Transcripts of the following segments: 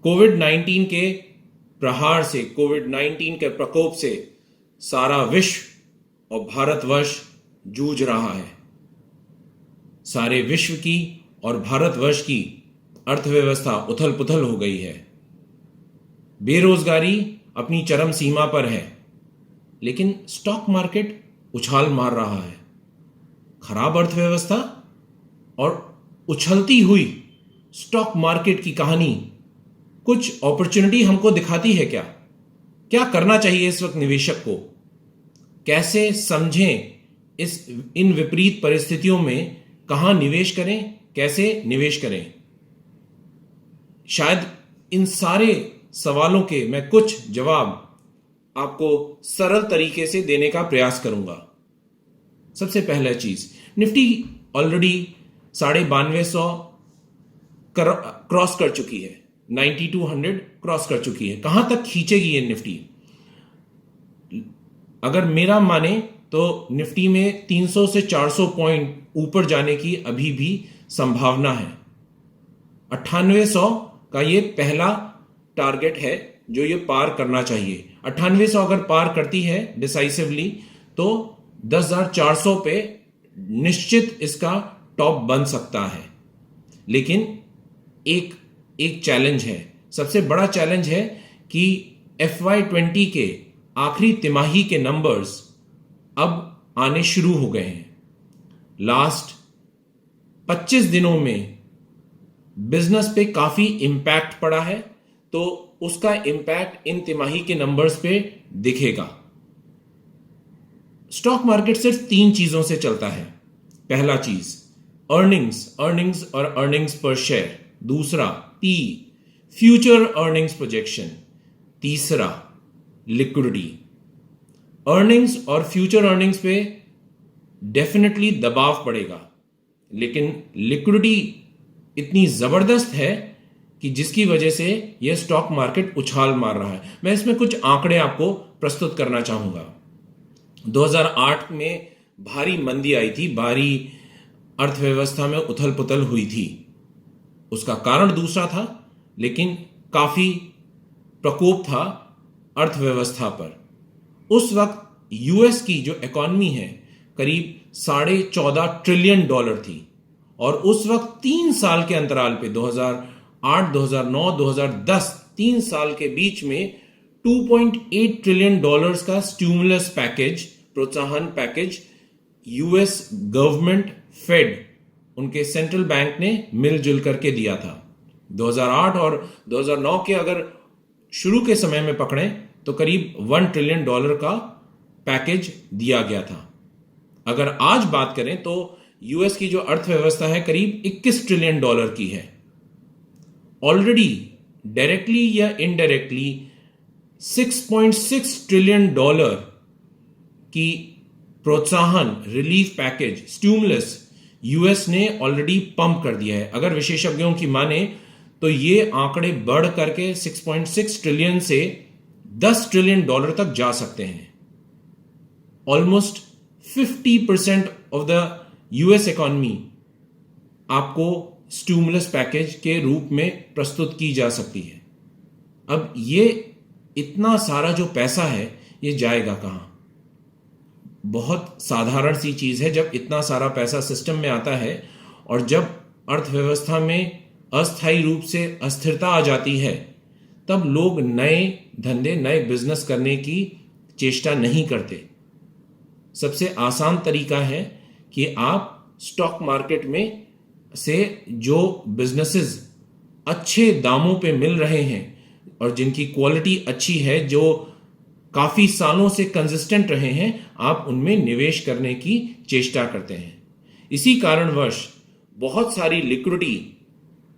Covid 19 के प्रहार से, कोविड 19 के प्रकोप से सारा विश्व और भारतवर्ष जूझ रहा है। सारे विश्व की और भारतवर्ष की अर्थव्यवस्था उथल पुथल हो गई है। बेरोजगारी अपनी चरम सीमा पर है, लेकिन स्टॉक मार्केट उछाल मार रहा है। खराब अर्थव्यवस्था और उछलती हुई स्टॉक मार्केट की कहानी कुछ अपॉर्चुनिटी हमको दिखाती है क्या? क्या करना चाहिए इस वक्त निवेशक को? कैसे समझें इन विपरीत परिस्थितियों में कहां निवेश करें, कैसे निवेश करें? शायद इन सारे सवालों के मैं कुछ जवाब आपको सरल तरीके से देने का प्रयास करूंगा। सबसे पहला चीज, निफ्टी ऑलरेडी 9250 क्रॉस कर चुकी है, 9200 क्रॉस कर चुकी है। कहां तक खींचेगी ये निफ्टी? अगर मेरा माने तो निफ्टी में 300 से 400 पॉइंट ऊपर जाने की अभी भी संभावना है। 9800 का ये पहला टारगेट है जो ये पार करना चाहिए। 9800 अगर पार करती है डिसाइसिवली तो 10,400 पे निश्चित इसका टॉप बन सकता है। लेकिन एक चैलेंज है, सबसे बड़ा चैलेंज है कि FY20 के आखिरी तिमाही के नंबर्स अब आने शुरू हो गए हैं। लास्ट 25 दिनों में बिजनेस पे काफी इंपैक्ट पड़ा है, तो उसका इंपैक्ट इन तिमाही के नंबर्स पे दिखेगा। स्टॉक मार्केट सिर्फ 3 चीजों से चलता है। पहला चीज अर्निंग्स और अर्निंग्स पर शेयर। दूसरा पी, फ्यूचर अर्निंग्स प्रोजेक्शन। तीसरा लिक्विडिटी। अर्निंग्स और फ्यूचर अर्निंग्स पे डेफिनेटली दबाव पड़ेगा, लेकिन लिक्विडिटी इतनी जबरदस्त है कि जिसकी वजह से यह स्टॉक मार्केट उछाल मार रहा है। मैं इसमें कुछ आंकड़े आपको प्रस्तुत करना चाहूंगा। 2008 में भारी मंदी आई थी, भारी अर्थव्यवस्था में उथल पुथल हुई थी। उसका कारण दूसरा था, लेकिन काफी प्रकोप था अर्थव्यवस्था पर। उस वक्त यूएस की जो इकॉनमी है करीब $14.5 ट्रिलियन थी, और उस वक्त 3 साल के अंतराल पे 2008, 2009, 2010 3 साल के बीच में $2.8 ट्रिलियन का स्टिमुलस पैकेज, प्रोत्साहन पैकेज यूएस गवर्नमेंट, फेड, उनके सेंट्रल बैंक ने मिलजुल करके दिया था। 2008 और 2009 के अगर शुरू के समय में पकड़ें तो करीब $1 ट्रिलियन का पैकेज दिया गया था। अगर आज बात करें तो यूएस की जो अर्थव्यवस्था है करीब $21 ट्रिलियन की है। ऑलरेडी डायरेक्टली या इनडायरेक्टली $6.6 ट्रिलियन की प्रोत्साहन रिलीफ पैकेज, स्टिमुलस, यूएस ने ऑलरेडी पंप कर दिया है। अगर विशेषज्ञों की माने तो ये आंकड़े बढ़ करके 6.6 ट्रिलियन से $10 ट्रिलियन तक जा सकते हैं। Almost 50% of the US economy आपको स्टिमुलस पैकेज के रूप में प्रस्तुत की जा सकती है। अब ये इतना सारा जो पैसा है ये जाएगा कहां? बहुत साधारण सी चीज है, जब इतना सारा पैसा सिस्टम में आता है और जब अर्थव्यवस्था में अस्थायी रूप से अस्थिरता आ जाती है, तब लोग नए धंधे, नए बिजनेस करने की चेष्टा नहीं करते। सबसे आसान तरीका है कि आप स्टॉक मार्केट में से जो बिजनेसेस अच्छे दामों पे मिल रहे हैं और जिनकी क्वालिटी अच्छी है, जो काफी सालों से कंसिस्टेंट रहे हैं, आप उनमें निवेश करने की चेष्टा करते हैं। इसी कारणवश बहुत सारी लिक्विडिटी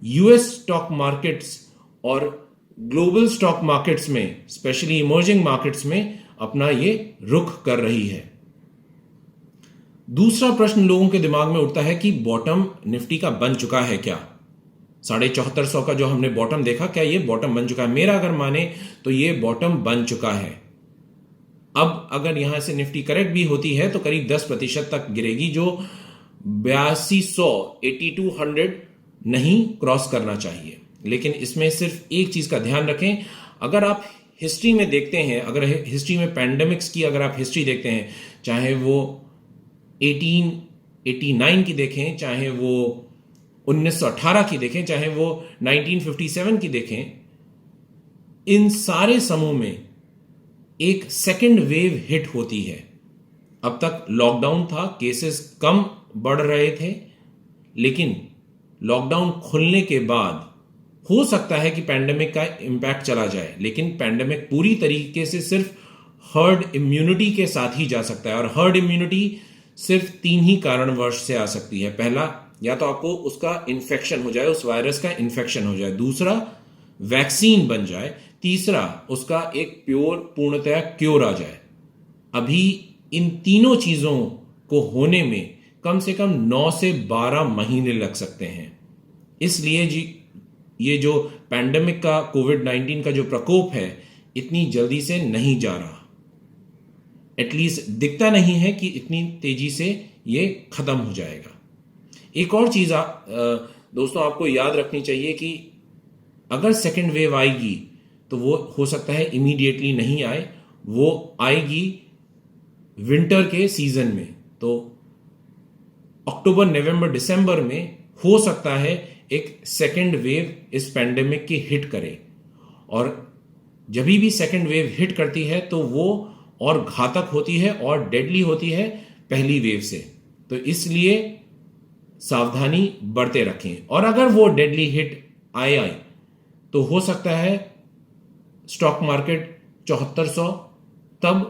यूएस स्टॉक मार्केट्स और ग्लोबल स्टॉक मार्केट्स में, स्पेशली इमर्जिंग मार्केट्स में अपना ये रुख कर रही है। दूसरा प्रश्न लोगों के दिमाग में उठता है कि बॉटम निफ्टी का बन चुका है क्या? 7450 का जो हमने बॉटम देखा, क्या ये बॉटम बन चुका है? मेरा अगर माने तो ये बॉटम बन चुका है। अब अगर यहां से निफ्टी करेक्ट भी होती है तो करीब 10% तक गिरेगी, जो 8200 नहीं क्रॉस करना चाहिए। लेकिन इसमें सिर्फ एक चीज का ध्यान रखें, अगर आप हिस्ट्री में देखते हैं, अगर हिस्ट्री में पैंडेमिक्स की अगर आप हिस्ट्री देखते हैं, चाहे वो 1889 की देखें, चाहे वो 1918 की देखें, चाहे वो 1957 की देखें, इन सारे समूह में एक सेकेंड वेव हिट होती है। अब तक लॉकडाउन था, केसेस कम बढ़ रहे थे, लेकिन लॉकडाउन खुलने के बाद हो सकता है कि पैंडेमिक का इंपैक्ट चला जाए, लेकिन पैंडेमिक पूरी तरीके से सिर्फ हर्ड इम्यूनिटी के साथ ही जा सकता है। और हर्ड इम्यूनिटी सिर्फ 3 ही कारणवश से आ सकती है। पहला, या तो आपको उसका इन्फेक्शन हो जाए, उस वायरस का इन्फेक्शन हो जाए। दूसरा, वैक्सीन बन जाए। तीसरा, उसका एक पूर्णतया क्योर आ जाए। अभी इन तीनों चीजों को होने में कम से कम 9 से 12 महीने लग सकते हैं। इसलिए जी ये जो पैंडेमिक का कोविड-19 का जो प्रकोप है, इतनी जल्दी से नहीं जा रहा। एटलीस्ट दिखता नहीं है कि इतनी तेजी से ये खत्म हो जाएगा। एक और चीज दोस्तों आपको याद रखनी चाहिए कि अगर सेकेंड वेव आएगी तो वो हो सकता है इमीडिएटली नहीं आए, वो आएगी विंटर के सीजन में। तो अक्टूबर, नवंबर, दिसंबर में हो सकता है एक सेकेंड वेव इस पैंडेमिक की हिट करे। और जब भी सेकेंड वेव हिट करती है तो वो और घातक होती है और डेडली होती है पहली वेव से। तो इसलिए सावधानी बरते रखें। और अगर वो डेडली हिट आए तो हो सकता है स्टॉक मार्केट 7400 तब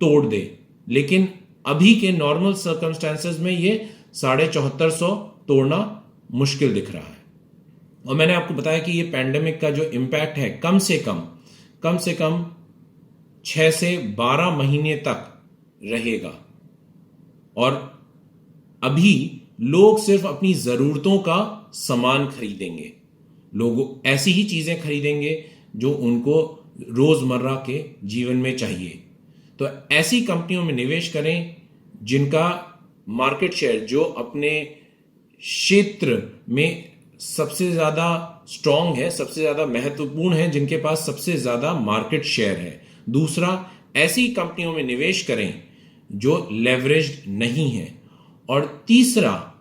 तोड़ दे, लेकिन अभी के नॉर्मल सर्कमस्टेंसेस में ये 7450 तोड़ना मुश्किल दिख रहा है। और मैंने आपको बताया कि ये पैंडेमिक का जो इंपैक्ट है कम से कम 6 से 12 महीने तक रहेगा। और अभी लोग सिर्फ अपनी जरूरतों का सामान खरीदेंगे, लोग ऐसी ही चीजें खरीदेंगे जो उनको रोजमर्रा के जीवन में चाहिए। तो ऐसी कंपनियों में निवेश करें जिनका मार्केट शेयर, जो अपने क्षेत्र में सबसे ज्यादा स्ट्रांग है, सबसे ज्यादा महत्वपूर्ण है, जिनके पास सबसे ज्यादा मार्केट शेयर है। दूसरा, ऐसी कंपनियों में निवेश करें जो लेवरेज्ड नहीं है। और तीसरा,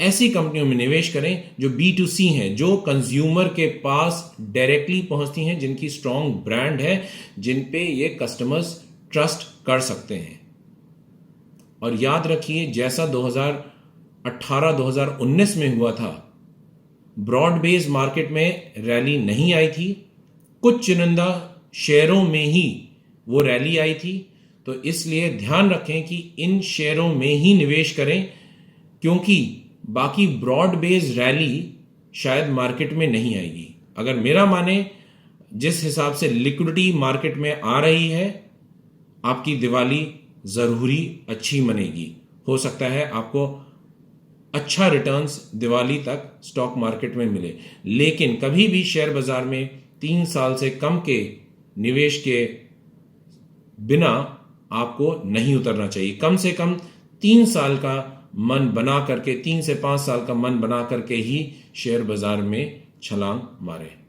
ऐसी कंपनियों में निवेश करें जो B2C हैं, जो कंज्यूमर के पास डायरेक्टली पहुंचती हैं, जिनकी स्ट्रांग ब्रांड है, जिन पे ये कस्टमर्स ट्रस्ट कर सकते हैं। और याद रखिए, जैसा 2018-2019 में हुआ था, ब्रॉड बेस्ड मार्केट में रैली नहीं आई थी, कुछ चुनिंदा शेयरों में ही वो रैली आई थी। तो इसलिए ध्यान रखें कि इन शेयरों में ही निवेश करें, क्योंकि बाकी ब्रॉड बेस्ड रैली शायद मार्केट में नहीं आएगी। अगर मेरा माने, जिस हिसाब से लिक्विडिटी मार्केट में आ रही है, आपकी दिवाली जरूरी अच्छी मनेगी। हो सकता है आपको अच्छा रिटर्न्स दिवाली तक स्टॉक मार्केट में मिले, लेकिन कभी भी शेयर बाजार में 3 साल से कम के निवेश के बिना आपको नहीं उतरना चाहिए। कम से कम 3 साल का मन बना करके, 3 से 5 साल का मन बना करके ही शेयर बाजार में छलांग मारें।